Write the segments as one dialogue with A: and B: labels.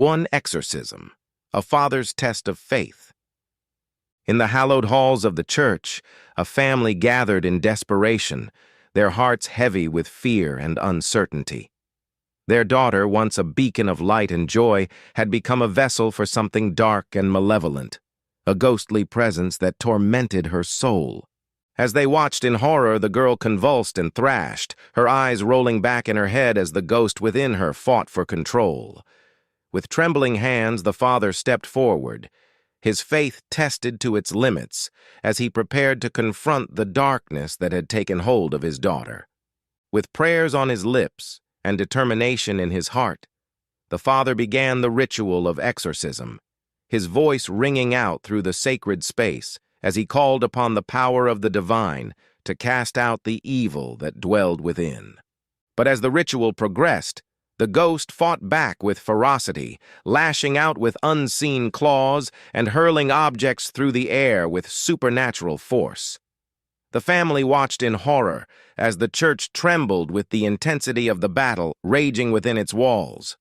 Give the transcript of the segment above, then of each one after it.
A: One exorcism, a father's test of faith. In the hallowed halls of the church, a family gathered in desperation, their hearts heavy with fear and uncertainty. Their daughter, once a beacon of light and joy, had become a vessel for something dark and malevolent, a ghostly presence that tormented her soul. As they watched in horror, the girl convulsed and thrashed, her eyes rolling back in her head as the ghost within her fought for control. With trembling hands, the father stepped forward, his faith tested to its limits as he prepared to confront the darkness that had taken hold of his daughter. With prayers on his lips and determination in his heart, the father began the ritual of exorcism, his voice ringing out through the sacred space as he called upon the power of the divine to cast out the evil that dwelled within. But as the ritual progressed, the ghost fought back with ferocity, lashing out with unseen claws and hurling objects through the air with supernatural force. The family watched in horror as the church trembled with the intensity of the battle raging within its walls.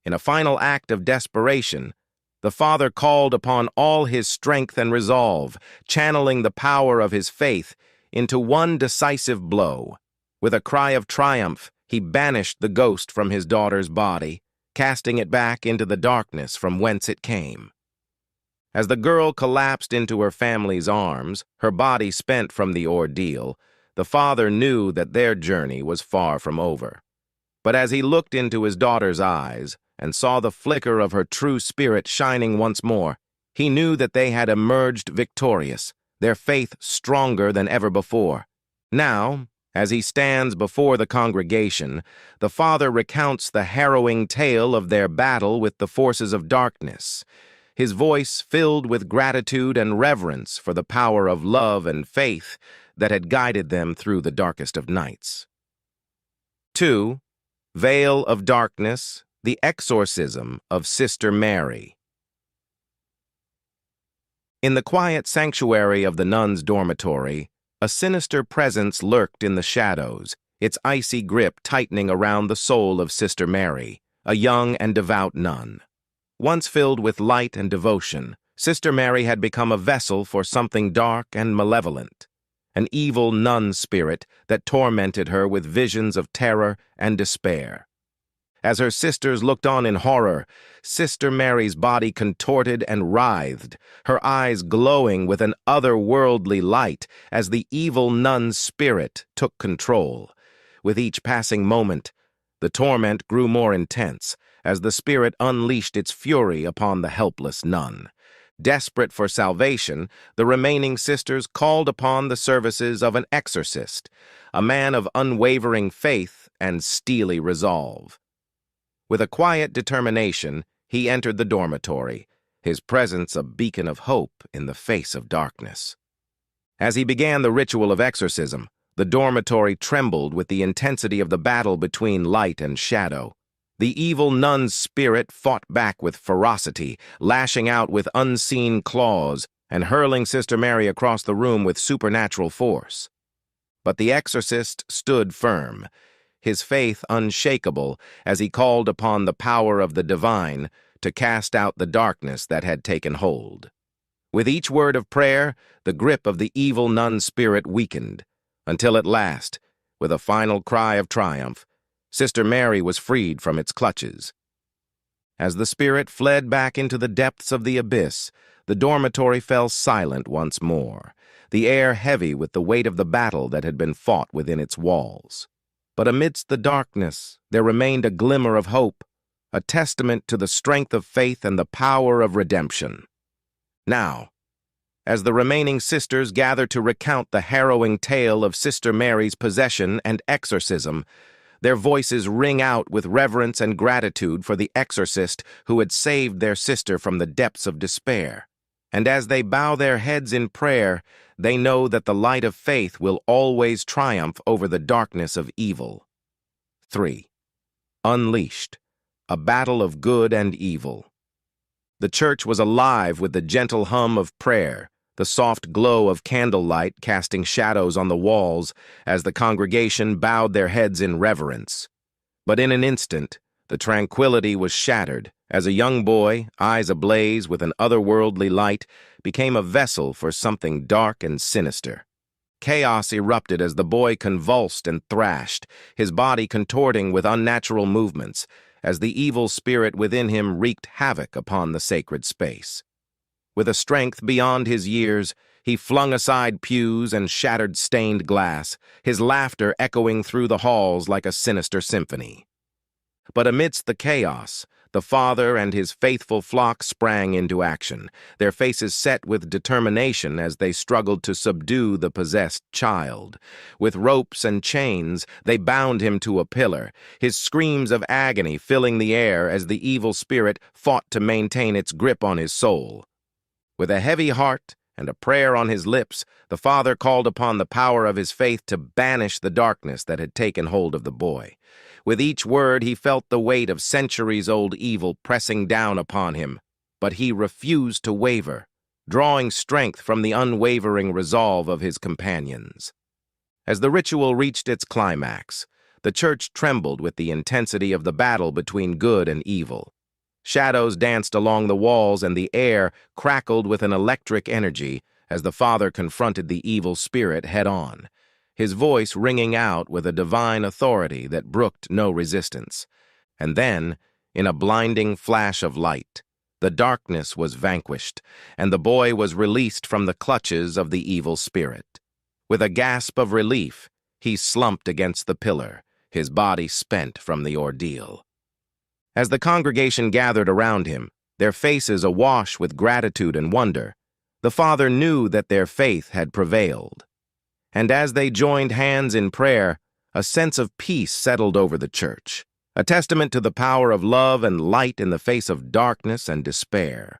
A: In a final act of desperation, the father called upon all his strength and resolve, channeling the power of his faith into one decisive blow. With a cry of triumph, he banished the ghost from his daughter's body, casting it back into the darkness from whence it came. As the girl collapsed into her family's arms, her body spent from the ordeal, the father knew that their journey was far from over. But as he looked into his daughter's eyes and saw the flicker of her true spirit shining once more, he knew that they had emerged victorious, their faith stronger than ever before. Now, as he stands before the congregation, the father recounts the harrowing tale of their battle with the forces of darkness, his voice filled with gratitude and reverence for the power of love and faith that had guided them through the darkest of nights. 2. Veil of Darkness, the Exorcism of Sister Mary. In the quiet sanctuary of the nuns' dormitory, a sinister presence lurked in the shadows, its icy grip tightening around the soul of Sister Mary, a young and devout nun. Once filled with light and devotion, Sister Mary had become a vessel for something dark and malevolent, an evil nun spirit that tormented her with visions of terror and despair. As her sisters looked on in horror, Sister Mary's body contorted and writhed, her eyes glowing with an otherworldly light as the evil nun's spirit took control. With each passing moment, the torment grew more intense as the spirit unleashed its fury upon the helpless nun. Desperate for salvation, the remaining sisters called upon the services of an exorcist, a man of unwavering faith and steely resolve. With a quiet determination, he entered the dormitory, his presence a beacon of hope in the face of darkness. As he began the ritual of exorcism, the dormitory trembled with the intensity of the battle between light and shadow. The evil nun's spirit fought back with ferocity, lashing out with unseen claws and hurling Sister Mary across the room with supernatural force. But the exorcist stood firm, his faith unshakable as he called upon the power of the divine to cast out the darkness that had taken hold. With each word of prayer, the grip of the evil nun spirit weakened, until at last, with a final cry of triumph, Sister Mary was freed from its clutches. As the spirit fled back into the depths of the abyss, the dormitory fell silent once more, the air heavy with the weight of the battle that had been fought within its walls. But amidst the darkness, there remained a glimmer of hope, a testament to the strength of faith and the power of redemption. Now, as the remaining sisters gather to recount the harrowing tale of Sister Mary's possession and exorcism, their voices ring out with reverence and gratitude for the exorcist who had saved their sister from the depths of despair. And as they bow their heads in prayer, they know that the light of faith will always triumph over the darkness of evil. 3. Unleashed, a battle of good and evil. The church was alive with the gentle hum of prayer, the soft glow of candlelight casting shadows on the walls as the congregation bowed their heads in reverence. But in an instant, the tranquility was shattered As a young boy, eyes ablaze with an otherworldly light, became a vessel for something dark and sinister. Chaos erupted as the boy convulsed and thrashed, his body contorting with unnatural movements, as the evil spirit within him wreaked havoc upon the sacred space. With a strength beyond his years, he flung aside pews and shattered stained glass, his laughter echoing through the halls like a sinister symphony. But amidst the chaos, the father and his faithful flock sprang into action, their faces set with determination as they struggled to subdue the possessed child. With ropes and chains, they bound him to a pillar, his screams of agony filling the air as the evil spirit fought to maintain its grip on his soul. With a heavy heart and a prayer on his lips, the father called upon the power of his faith to banish the darkness that had taken hold of the boy. With each word, he felt the weight of centuries-old evil pressing down upon him, but he refused to waver, drawing strength from the unwavering resolve of his companions. As the ritual reached its climax, the church trembled with the intensity of the battle between good and evil. Shadows danced along the walls and the air crackled with an electric energy as the father confronted the evil spirit head-on, his voice ringing out with a divine authority that brooked no resistance. And then, in a blinding flash of light, the darkness was vanquished, and the boy was released from the clutches of the evil spirit. With a gasp of relief, he slumped against the pillar, his body spent from the ordeal. As the congregation gathered around him, their faces awash with gratitude and wonder, the father knew that their faith had prevailed. And as they joined hands in prayer, a sense of peace settled over the church, a testament to the power of love and light in the face of darkness and despair.